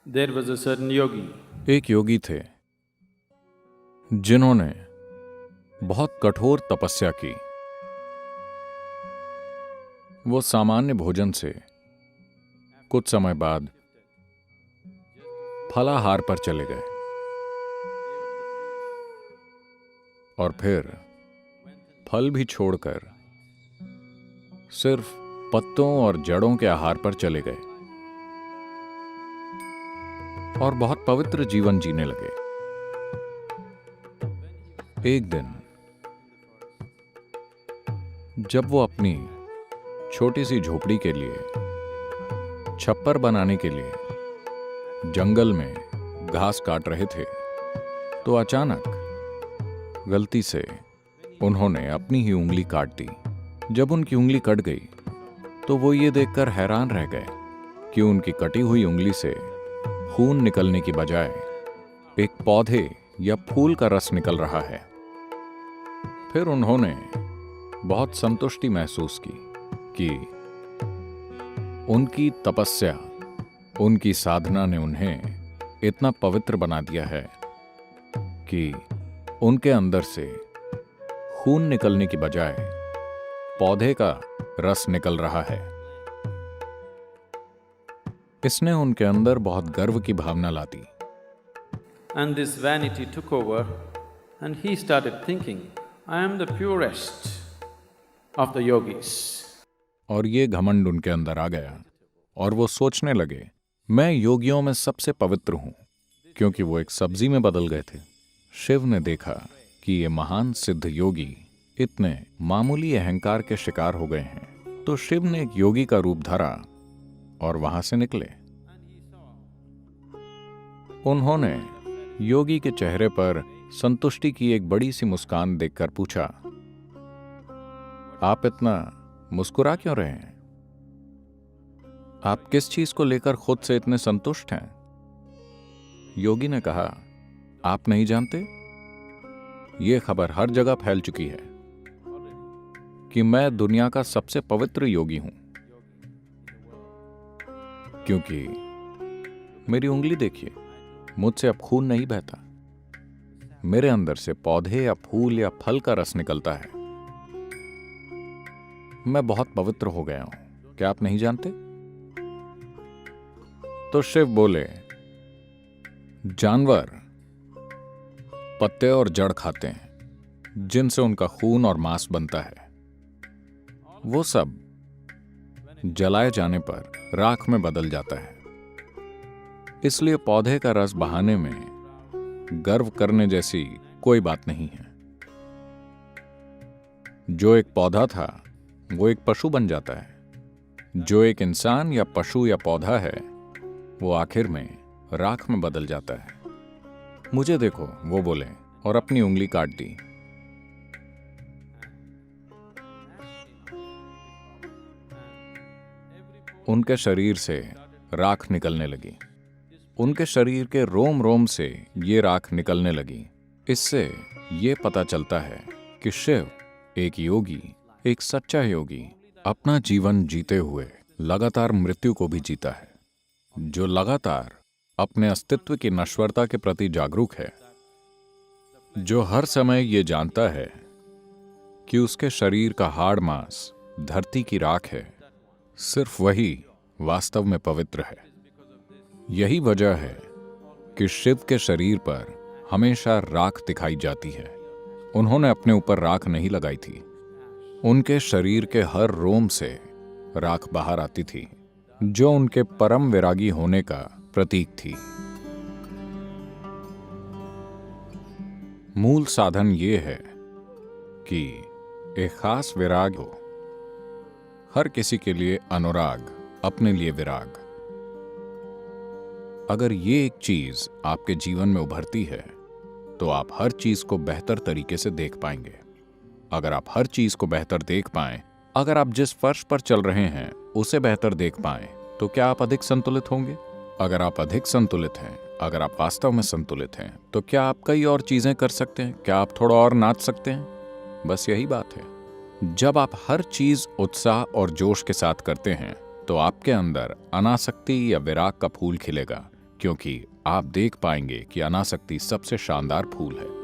There was a certain yogi. एक योगी थे जिन्होंने बहुत कठोर तपस्या की। वो सामान्य भोजन से कुछ समय बाद फलाहार पर चले गए और फिर फल भी छोड़कर सिर्फ पत्तों और जड़ों के आहार पर चले गए और बहुत पवित्र जीवन जीने लगे। एक दिन जब वो अपनी छोटी सी झोपड़ी के लिए छप्पर बनाने के लिए जंगल में घास काट रहे थे तो अचानक गलती से उन्होंने अपनी ही उंगली काट दी। जब उनकी उंगली कट गई तो वो ये देखकर हैरान रह गए कि उनकी कटी हुई उंगली से खून निकलने की बजाय एक पौधे या फूल का रस निकल रहा है। फिर उन्होंने बहुत संतुष्टि महसूस की कि उनकी तपस्या, उनकी साधना ने उन्हें इतना पवित्र बना दिया है कि उनके अंदर से खून निकलने की बजाय पौधे का रस निकल रहा है। इसने उनके अंदर बहुत गर्व की भावना ला दी। And this vanity took over and he started thinking, I am the purest of the yogis. और ये घमंड उनके अंदर आ गया और वो सोचने लगे, मैं योगियों में सबसे पवित्र हूं, क्योंकि वो एक सब्जी में बदल गए थे। शिव ने देखा कि ये महान सिद्ध योगी इतने मामूली अहंकार के शिकार हो गए हैं, तो शिव ने एक योगी का रूप धरा और वहां से निकले। उन्होंने योगी के चेहरे पर संतुष्टि की एक बड़ी सी मुस्कान देखकर पूछा, आप इतना मुस्कुरा क्यों रहे हैं? आप किस चीज को लेकर खुद से इतने संतुष्ट हैं? योगी ने कहा, आप नहीं जानते, यह खबर हर जगह फैल चुकी है कि मैं दुनिया का सबसे पवित्र योगी हूं, क्योंकि मेरी उंगली देखिए, मुझसे अब खून नहीं बहता, मेरे अंदर से पौधे या फूल या फल का रस निकलता है। मैं बहुत पवित्र हो गया हूं, क्या आप नहीं जानते? तो शिव बोले, जानवर पत्ते और जड़ खाते हैं जिनसे उनका खून और मांस बनता है। वो सब जलाए जाने पर राख में बदल जाता है। इसलिए पौधे का रस बहाने में गर्व करने जैसी कोई बात नहीं है। जो एक पौधा था वो एक पशु बन जाता है, जो एक इंसान या पशु या पौधा है वो आखिर में राख में बदल जाता है। मुझे देखो, वो बोले और अपनी उंगली काट दी। उनके शरीर से राख निकलने लगी, उनके शरीर के रोम रोम से ये राख निकलने लगी। इससे ये पता चलता है कि शिव एक योगी, एक सच्चा योगी, अपना जीवन जीते हुए लगातार मृत्यु को भी जीता है, जो लगातार अपने अस्तित्व की नश्वरता के प्रति जागरूक है, जो हर समय ये जानता है कि उसके शरीर का हाड़ मांस धरती की राख है, सिर्फ वही वास्तव में पवित्र है। यही वजह है कि शिव के शरीर पर हमेशा राख दिखाई जाती है। उन्होंने अपने ऊपर राख नहीं लगाई थी, उनके शरीर के हर रोम से राख बाहर आती थी, जो उनके परम वैरागी होने का प्रतीक थी। मूल साधन ये है कि एक खास विराग हो, हर किसी के लिए अनुराग, अपने लिए विराग। अगर ये एक चीज आपके जीवन में उभरती है तो आप हर चीज को बेहतर तरीके से देख पाएंगे। अगर आप हर चीज को बेहतर देख पाएं, अगर आप जिस फर्श पर चल रहे हैं उसे बेहतर देख पाएं, तो क्या आप अधिक संतुलित होंगे? अगर आप अधिक संतुलित हैं, अगर आप वास्तव में संतुलित हैं, तो क्या आप कई और चीजें कर सकते हैं? क्या आप थोड़ा और नाच सकते हैं? बस यही बात है। जब आप हर चीज उत्साह और जोश के साथ करते हैं तो आपके अंदर अनासक्ति या विराग का फूल खिलेगा, क्योंकि आप देख पाएंगे कि अनासक्ति सबसे शानदार फूल है।